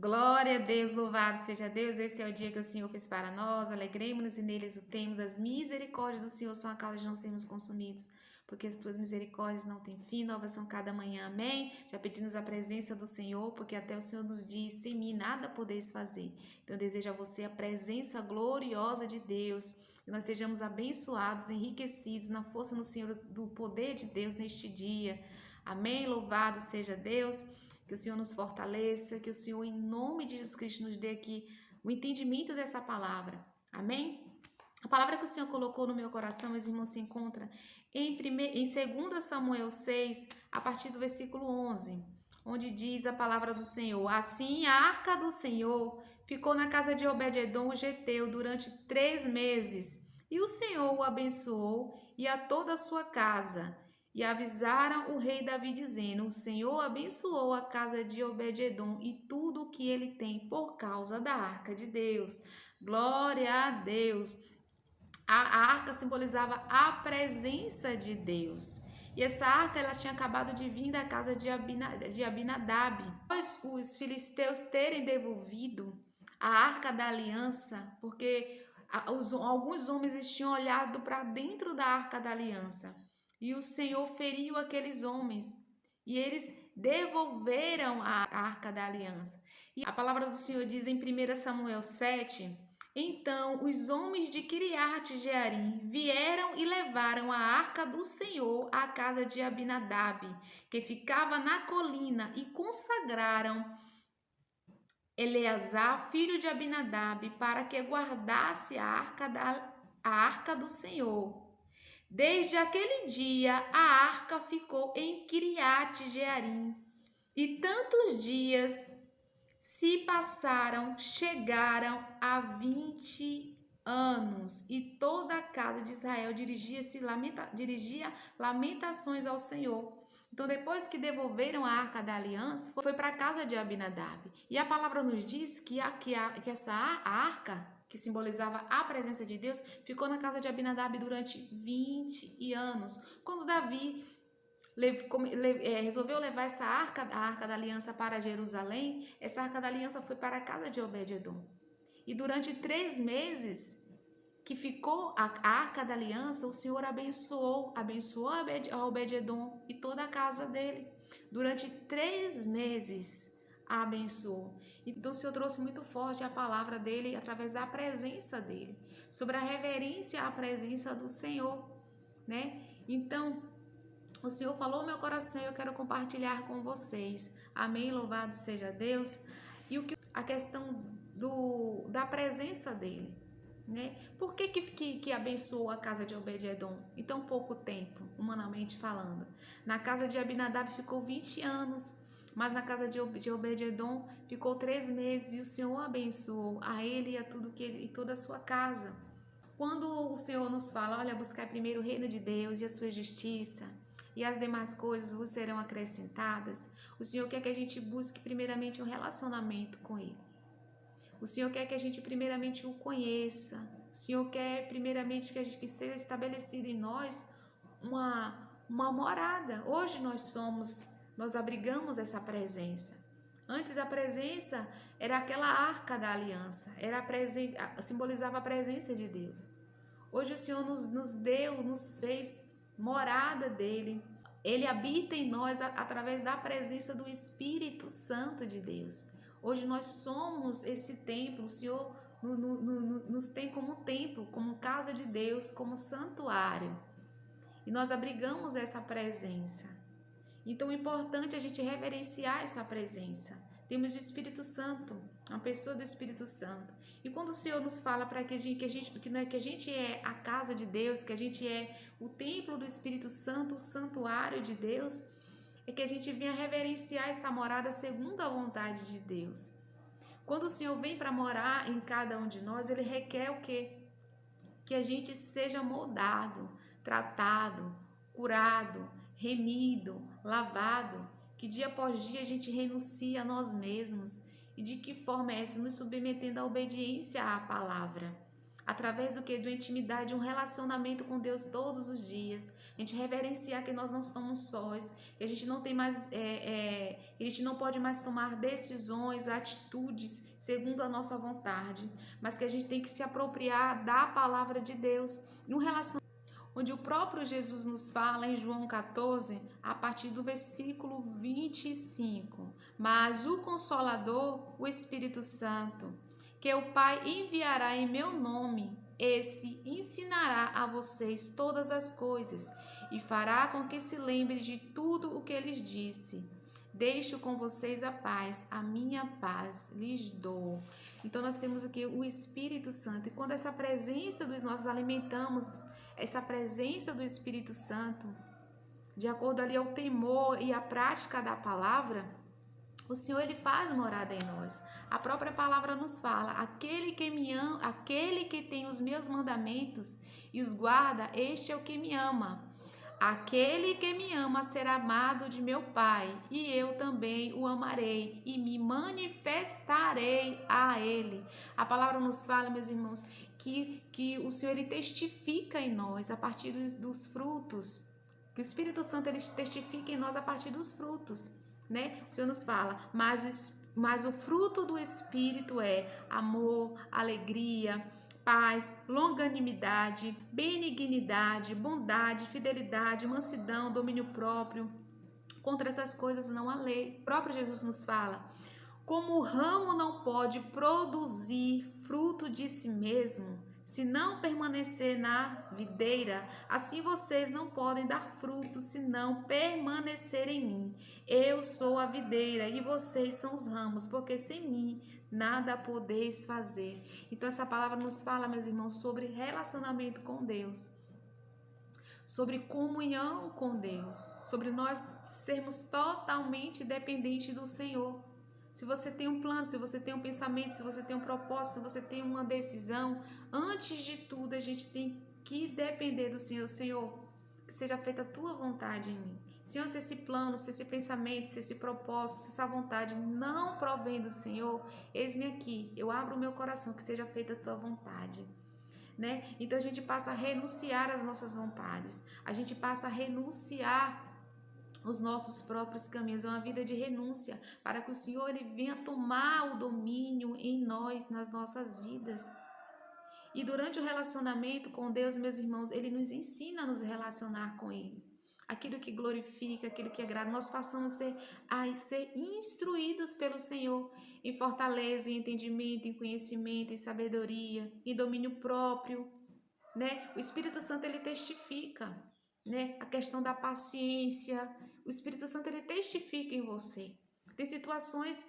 Glória a Deus, louvado seja Deus. Esse é o dia que o Senhor fez para nós. Alegremos-nos e neles o temos. As misericórdias do Senhor são a causa de não sermos consumidos, porque as tuas misericórdias não têm fim, novas são cada manhã. Amém? Já pedimos a presença do Senhor, porque até o Senhor nos diz: sem mim nada podeis fazer. Então eu desejo a você a presença gloriosa de Deus, que nós sejamos abençoados, enriquecidos na força no Senhor, do poder de Deus neste dia. Amém? Louvado seja Deus. Que o Senhor nos fortaleça, que o Senhor, em nome de Jesus Cristo, nos dê aqui o entendimento dessa palavra. Amém? A palavra que o Senhor colocou no meu coração, meus irmãos, se encontra em 2 Samuel 6, a partir do versículo 11, onde diz a palavra do Senhor: assim a arca do Senhor ficou na casa de Obed-edom, o geteu, durante 3 meses, e o Senhor o abençoou e a toda a sua casa. E avisaram o rei Davi, dizendo: o Senhor abençoou a casa de Obed-edom e tudo o que ele tem por causa da arca de Deus. Glória a Deus. A arca simbolizava a presença de Deus. E essa arca ela tinha acabado de vir da casa de Abinadab. Após os filisteus terem devolvido a arca da aliança, porque alguns homens tinham olhado para dentro da arca da aliança. E o Senhor feriu aqueles homens. E eles devolveram a arca da aliança. E a palavra do Senhor diz em 1 Samuel 7: então os homens de Quiriate-Jearim vieram e levaram a arca do Senhor à casa de Abinadab, que ficava na colina, e consagraram Eleazar, filho de Abinadab, para que guardasse a arca do Senhor. Desde aquele dia, a arca ficou em Quiriate-Jearim, e tantos dias se passaram, chegaram a 20 anos, e toda a casa de Israel dirigia lamentações ao Senhor. Então, depois que devolveram a arca da aliança, foi para a casa de Abinadab. E a palavra nos diz que essa arca, que simbolizava a presença de Deus, ficou na casa de Abinadab durante 20 anos. Quando Davi resolveu levar a arca da aliança para Jerusalém, essa arca da aliança foi para a casa de Obed-edom. E durante 3 meses que ficou a arca da aliança, o Senhor abençoou a Obed-edom e toda a casa dele. Durante 3 meses a abençoou. Então o Senhor trouxe muito forte a palavra dele através da presença dele, sobre a reverência à presença do Senhor, né? Então o Senhor falou no meu coração e eu quero compartilhar com vocês. Amém? Louvado seja Deus. E a questão da presença dele, né? Por que abençoou a casa de Obed-edom em tão pouco tempo, humanamente falando? Na casa de Abinadab ficou 20 anos, mas na casa de Obed-edom ficou 3 meses, e o Senhor abençoou a ele e a e toda a sua casa. Quando o Senhor nos fala: olha, buscar primeiro o reino de Deus e a sua justiça, e as demais coisas vos serão acrescentadas, o Senhor quer que a gente busque primeiramente um relacionamento com Ele. O Senhor quer que a gente primeiramente o conheça. O Senhor quer primeiramente que seja estabelecido em nós uma morada. Hoje nós abrigamos essa presença. Antes a presença era aquela arca da aliança, simbolizava a presença de Deus. Hoje o Senhor nos fez morada dele. Ele habita em nós através da presença do Espírito Santo de Deus. Hoje nós somos esse templo. O Senhor nos tem como templo, como casa de Deus, como santuário. E nós abrigamos essa presença. Então é importante a gente reverenciar essa presença. Temos o Espírito Santo, uma pessoa do Espírito Santo. E quando o Senhor nos fala para que a gente é a casa de Deus, que a gente é o templo do Espírito Santo, o santuário de Deus, é que a gente venha reverenciar essa morada segundo a vontade de Deus. Quando o Senhor vem para morar em cada um de nós, Ele requer o quê? Que a gente seja moldado, tratado, curado, remido, lavado, que dia após dia a gente renuncie a nós mesmos. E de que forma é essa? Nos submetendo à obediência à palavra. Através do que? Do intimidade, um relacionamento com Deus todos os dias. A gente reverenciar que nós não estamos sós, que a gente não tem mais, a gente não pode mais tomar decisões, atitudes segundo a nossa vontade, mas que a gente tem que se apropriar da palavra de Deus. Um relacionamento onde o próprio Jesus nos fala em João 14, a partir do versículo 25. Mas o Consolador, o Espírito Santo, que o Pai enviará em meu nome, esse ensinará a vocês todas as coisas e fará com que se lembre de tudo o que lhes disse. Deixo com vocês a paz, a minha paz lhes dou. Então nós temos o que? O Espírito Santo. E quando essa presença nós alimentamos essa presença do Espírito Santo, de acordo ali ao temor e à prática da palavra, o Senhor ele faz morada em nós. A própria palavra nos fala: aquele que me ama, aquele que tem os meus mandamentos e os guarda, este é o que me ama. Aquele que me ama será amado de meu Pai, e eu também o amarei e me manifestarei a ele. A palavra nos fala, meus irmãos, que o Senhor ele testifica em nós a partir dos frutos, que o Espírito Santo ele testifica em nós a partir dos frutos, né? O Senhor nos fala, mas o fruto do Espírito é amor, alegria, paz, longanimidade, benignidade, bondade, fidelidade, mansidão, domínio próprio. Contra essas coisas não há lei. O próprio Jesus nos fala: como o ramo não pode produzir fruto de si mesmo, se não permanecer na videira, assim vocês não podem dar fruto se não permanecer em mim. Eu sou a videira e vocês são os ramos, porque sem mim nada podeis fazer. Então essa palavra nos fala, meus irmãos, sobre relacionamento com Deus, sobre comunhão com Deus, sobre nós sermos totalmente dependentes do Senhor. Se você tem um plano, se você tem um pensamento, se você tem um propósito, se você tem uma decisão, antes de tudo a gente tem que depender do Senhor. Senhor, que seja feita a tua vontade em mim. Senhor, se esse plano, se esse pensamento, se esse propósito, se essa vontade não provém do Senhor, eis-me aqui, eu abro o meu coração, que seja feita a tua vontade. Né? Então a gente passa a renunciar às nossas vontades, a gente passa a renunciar os nossos próprios caminhos, é uma vida de renúncia, para que o Senhor ele venha tomar o domínio em nós, nas nossas vidas. E durante o relacionamento com Deus, meus irmãos, ele nos ensina a nos relacionar com ele. Aquilo que glorifica, aquilo que agrada, nós passamos a ser instruídos pelo Senhor em fortaleza, em entendimento, em conhecimento, em sabedoria, em domínio próprio, né? O Espírito Santo ele testifica, né? A questão da paciência, o Espírito Santo ele testifica em você. Tem situações,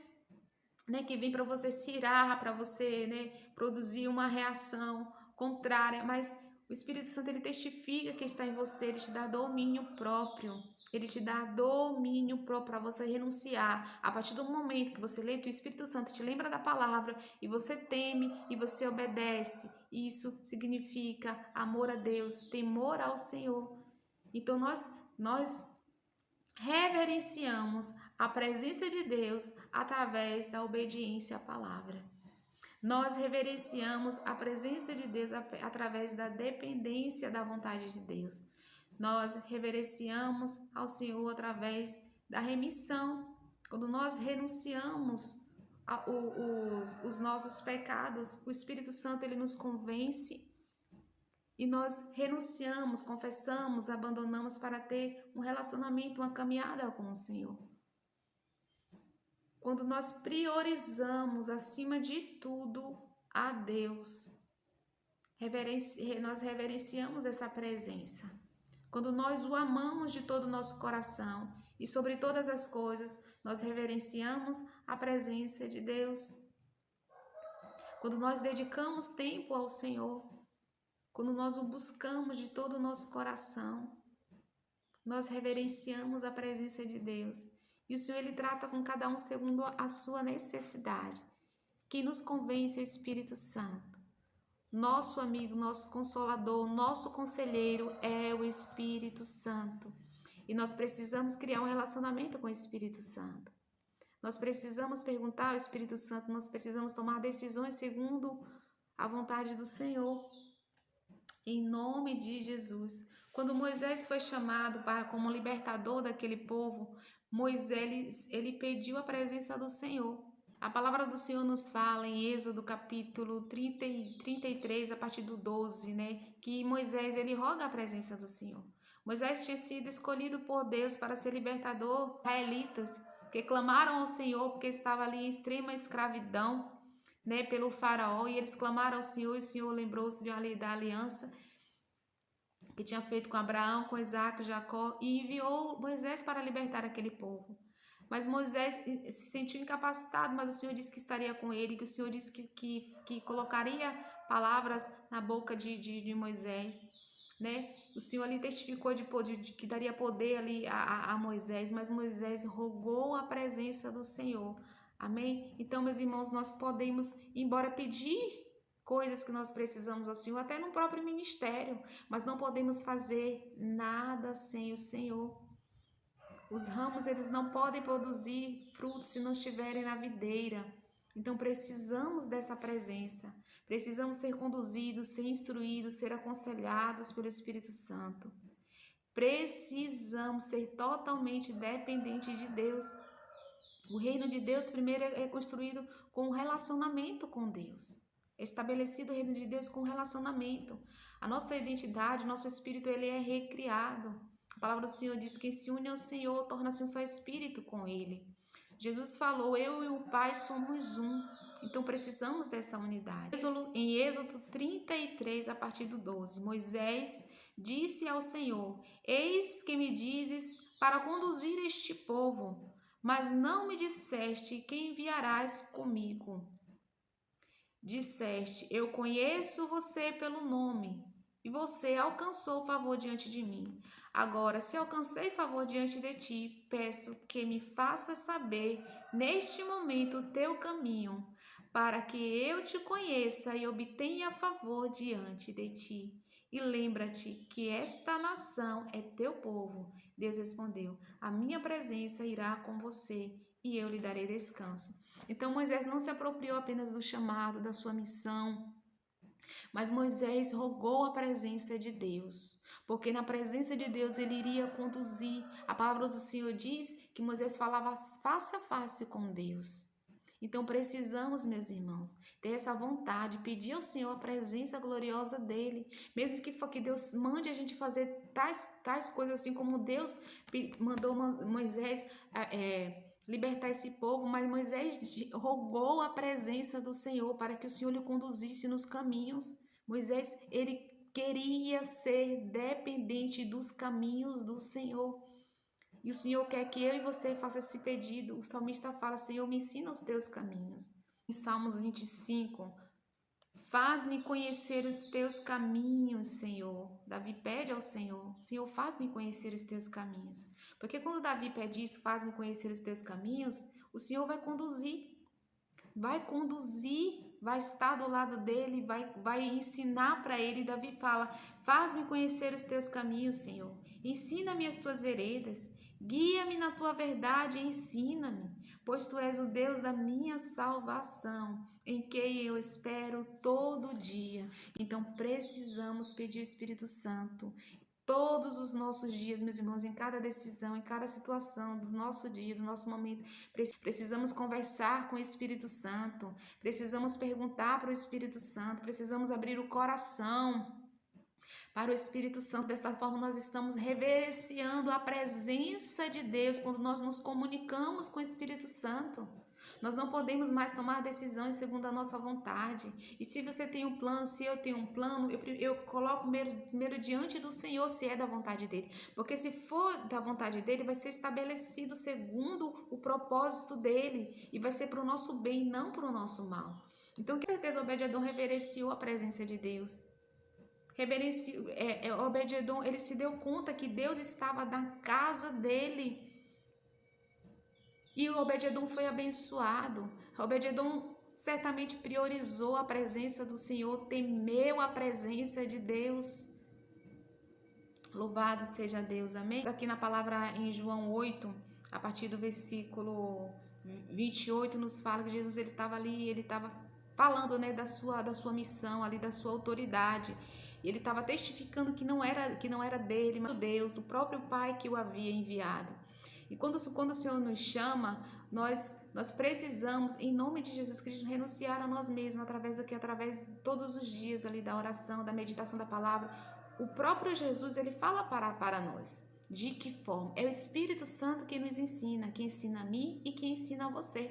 né, que vem para você se irar, para você, né, produzir uma reação contrária, mas o Espírito Santo ele testifica que está em você, ele te dá domínio próprio, ele te dá domínio próprio para você renunciar. A partir do momento que você lê, que o Espírito Santo te lembra da palavra e você teme e você obedece, isso significa amor a Deus, temor ao Senhor. Então nós reverenciamos a presença de Deus através da obediência à palavra. Nós reverenciamos a presença de Deus através da dependência da vontade de Deus. Nós reverenciamos ao Senhor através da remissão. Quando nós renunciamos os nossos pecados, o Espírito Santo ele nos convence e nós renunciamos, confessamos, abandonamos para ter um relacionamento, uma caminhada com o Senhor. Quando nós priorizamos acima de tudo a Deus, nós reverenciamos essa presença. Quando nós o amamos de todo o nosso coração e sobre todas as coisas, nós reverenciamos a presença de Deus. Quando nós dedicamos tempo ao Senhor, quando nós o buscamos de todo o nosso coração, nós reverenciamos a presença de Deus. E o Senhor ele trata com cada um segundo a sua necessidade. Quem nos convence é o Espírito Santo. Nosso amigo, nosso consolador, nosso conselheiro é o Espírito Santo. E nós precisamos criar um relacionamento com o Espírito Santo. Nós precisamos perguntar ao Espírito Santo, nós precisamos tomar decisões segundo a vontade do Senhor. Em nome de Jesus. Quando Moisés foi chamado para como libertador daquele povo, Moisés ele pediu a presença do Senhor. A palavra do Senhor nos fala em Êxodo capítulo 33, a partir do 12, né? Que Moisés ele roga a presença do Senhor. Moisés tinha sido escolhido por Deus para ser libertador dos israelitas, que clamaram ao Senhor porque estava ali em extrema escravidão, né, pelo faraó, e eles clamaram ao Senhor, e o Senhor lembrou-se da aliança que tinha feito com Abraão, com Isaac, Jacó, e enviou Moisés para libertar aquele povo. Mas Moisés se sentiu incapacitado, mas o Senhor disse que estaria com ele, que o Senhor disse que colocaria palavras na boca de Moisés, né? O Senhor ali testificou de que daria poder ali a Moisés, mas Moisés rogou a presença do Senhor. Amém? Então, meus irmãos, nós podemos, embora pedir coisas que nós precisamos ao Senhor, até no próprio ministério, mas não podemos fazer nada sem o Senhor. Os ramos, eles não podem produzir frutos se não estiverem na videira. Então, precisamos dessa presença. Precisamos ser conduzidos, ser instruídos, ser aconselhados pelo Espírito Santo. Precisamos ser totalmente dependentes de Deus. O reino de Deus, primeiro, é construído com um relacionamento com Deus. É estabelecido o reino de Deus com relacionamento. A nossa identidade, o nosso espírito, ele é recriado. A palavra do Senhor diz que quem se une ao Senhor torna-se um só espírito com Ele. Jesus falou, eu e o Pai somos um. Então precisamos dessa unidade. Em Êxodo 33, a partir do 12, Moisés disse ao Senhor, eis que me dizes para conduzir este povo, mas não me disseste quem enviarás comigo. Disseste, eu conheço você pelo nome, e você alcançou favor diante de mim. Agora, se alcancei favor diante de ti, peço que me faça saber neste momento o teu caminho, para que eu te conheça e obtenha favor diante de ti. E lembra-te que esta nação é teu povo. Deus respondeu, a minha presença irá com você e eu lhe darei descanso. Então Moisés não se apropriou apenas do chamado, da sua missão, mas Moisés rogou a presença de Deus, porque na presença de Deus ele iria conduzir. A palavra do Senhor diz que Moisés falava face a face com Deus. Então precisamos, meus irmãos, ter essa vontade, pedir ao Senhor a presença gloriosa dele, mesmo que Deus mande a gente fazer tais coisas, assim como Deus mandou Moisés libertar esse povo, mas Moisés rogou a presença do Senhor para que o Senhor lhe conduzisse nos caminhos. Moisés, ele queria ser dependente dos caminhos do Senhor. E o Senhor quer que eu e você faça esse pedido. O salmista fala, Senhor, me ensina os teus caminhos. Em Salmos 25, faz-me conhecer os teus caminhos, Senhor. Davi pede ao Senhor, Senhor, faz-me conhecer os teus caminhos. Porque quando Davi pede isso, faz-me conhecer os teus caminhos, o Senhor vai conduzir, vai estar do lado dele, vai ensinar para ele. Davi fala, faz-me conhecer os teus caminhos, Senhor. Ensina-me as tuas veredas, guia-me na tua verdade e ensina-me, pois tu és o Deus da minha salvação, em quem eu espero todo dia. Então precisamos pedir o Espírito Santo todos os nossos dias, meus irmãos, em cada decisão, em cada situação do nosso dia, do nosso momento. Precisamos conversar com o Espírito Santo, precisamos perguntar para o Espírito Santo, precisamos abrir o coração para o Espírito Santo. Desta forma nós estamos reverenciando a presença de Deus quando nós nos comunicamos com o Espírito Santo. Nós não podemos mais tomar decisões segundo a nossa vontade. E se você tem um plano, se eu tenho um plano, eu coloco primeiro diante do Senhor se é da vontade dele. Porque se for da vontade dele, vai ser estabelecido segundo o propósito dele. E vai ser para o nosso bem, não para o nosso mal. Então, com certeza, Obed-Edom reverenciou a presença de Deus. Obed-Edom, ele se deu conta que Deus estava na casa dele. E o Obed-Edom foi abençoado. Obed-Edom certamente priorizou a presença do Senhor, temeu a presença de Deus. Louvado seja Deus, amém? Aqui na palavra em João 8, a partir do versículo 28, nos fala que Jesus ele estava ali, ele estava falando, né, da sua missão ali, da sua autoridade. E ele estava testificando que não era dele, mas Deus, do próprio Pai que o havia enviado. E quando o Senhor nos chama, nós precisamos, em nome de Jesus Cristo, renunciar a nós mesmos, através de todos os dias ali da oração, da meditação da palavra. O próprio Jesus, ele fala para nós. De que forma? É o Espírito Santo que nos ensina, que ensina a mim e que ensina a você.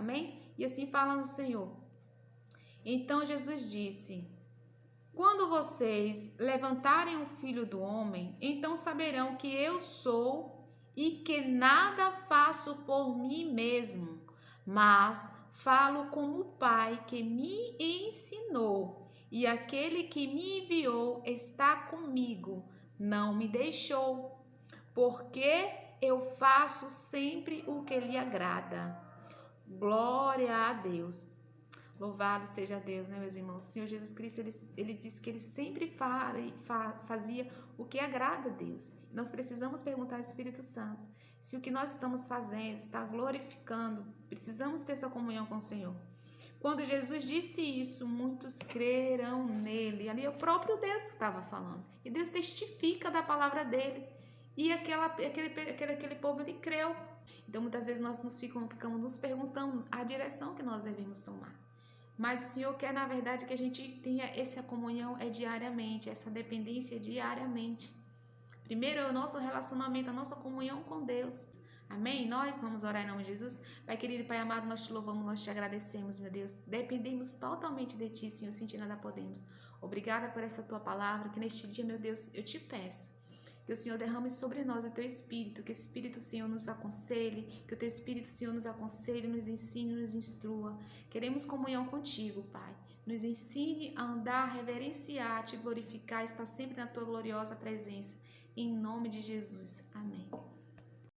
Amém? E assim fala no Senhor. Então Jesus disse: quando vocês levantarem o Filho do Homem, então saberão que eu sou e que nada faço por mim mesmo, mas falo como o Pai que me ensinou, e aquele que me enviou está comigo, não me deixou, porque eu faço sempre o que lhe agrada. Glória a Deus. Louvado seja Deus, né, meus irmãos? O Senhor Jesus Cristo, ele disse que ele sempre fazia o que agrada a Deus. Nós precisamos perguntar ao Espírito Santo se o que nós estamos fazendo está glorificando. Precisamos ter essa comunhão com o Senhor. Quando Jesus disse isso, muitos creram nele. Ali é o próprio Deus que estava falando. E Deus testifica da palavra dele. E aquele povo, ele creu. Então, muitas vezes, nós ficamos nos perguntando a direção que nós devemos tomar. Mas o Senhor quer, na verdade, que a gente tenha essa comunhão diariamente, essa dependência diariamente. Primeiro é o nosso relacionamento, a nossa comunhão com Deus. Amém? Nós vamos orar em nome de Jesus. Pai querido, Pai amado, nós te louvamos, nós te agradecemos, meu Deus. Dependemos totalmente de Ti, Senhor, sem Ti nada podemos. Obrigada por essa Tua palavra, que neste dia, meu Deus, eu te peço que o Senhor derrame sobre nós o Teu Espírito, que o Espírito, Senhor, nos aconselhe, que o Teu Espírito, Senhor, nos aconselhe, nos ensine, nos instrua. Queremos comunhão contigo, Pai. Nos ensine a andar, reverenciar, te glorificar, estar sempre na Tua gloriosa presença. Em nome de Jesus. Amém.